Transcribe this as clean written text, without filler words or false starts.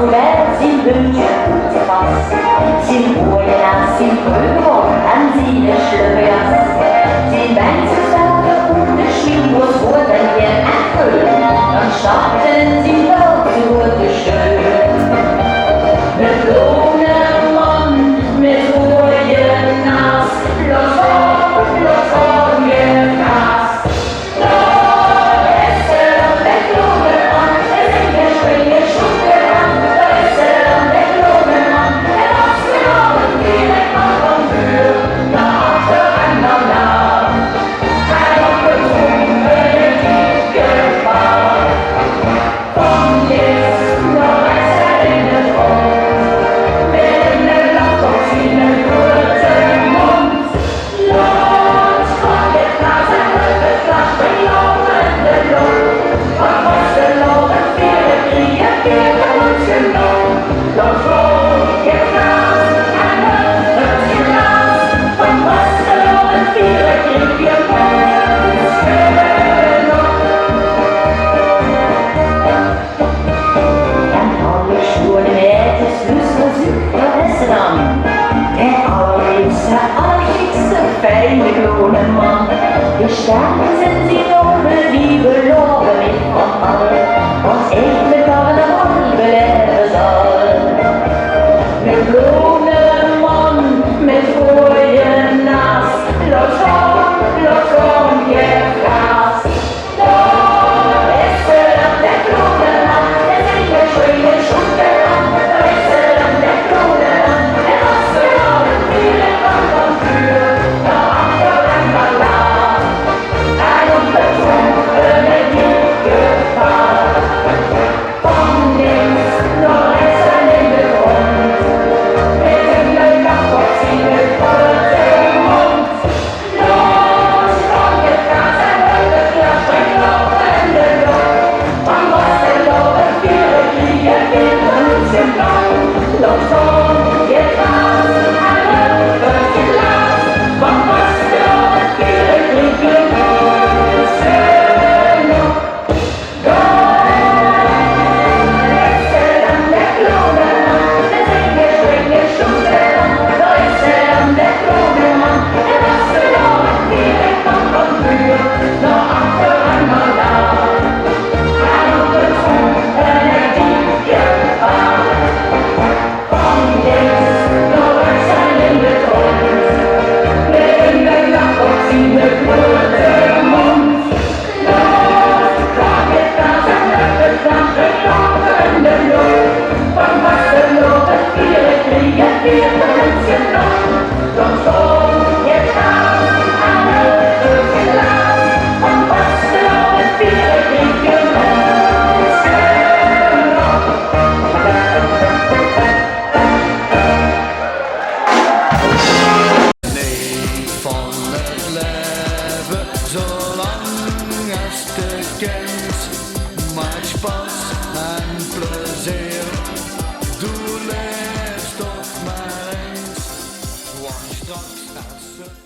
voorbij zien puntje te pas. Zien mooie naast, zien beugel en zien de slurre jas. Zien mensen zaten op de schwingels voor den Heer en Geul. Dan stapten en zien wel door de scheur. Met blonde man, met mooie naast, los op je naast. Daar is er dan de blonde man, en zingen springen schoenen aan. Daar is er dan de blonde man, en als we al een keer van vuur, naar achter en dan na. En op het donkere diepje paal, van links naar rechts en in het rond. Met een lach op zijn grote mond. Los van je glas en uit het glas spring lovende loop. Van vasteloven 43 wordt genomen. Los van je glas en uit het glas. Van vasteloven 44 wordt genomen. En alles voor de meisjes dus verzoek, wat is er dan? De allerliefste, allergiekste, fijne gewone man. De sterkens in zijn ogen, die beloven mij van al. Want ik met carnaval beleven zal. De blonde man, met mooie naast, los om je gaas. Daar is er dan de blonde man, en zingen schwingen schoenen aan. Daar is er dan de blonde man, en als we al een vier van vuur, naar achter en naar la. En op de donkere diepje paal, van links naar rechts en in de grond. Met een lach op zijn grote mond. Los van je glas en uit het glas spring lovende loop. Van vasteloven 43 wordt genomen. Los van je glas en uit het glas. Van vasteloven 44 wordt genomen. Daar is er dan de blonde man, en zingen springen schoenen aan. Daar is er dan de blonde man, en als we al een keer van vuur, naar achter en naar la. En op het donkere diepje paal, van links naar rechts en in de grond. Met een lach op zijn grote mond. Los van je glas en uit het glas spring lovende loop. Van vasteloven 43 wordt genomen. Los om je glas en uit het glas. Van vasteloven 44 wordt genomen. Nee van het leven, zolang als de kent. Maak spas en plezier, doe les toch maar eens. Want straks als het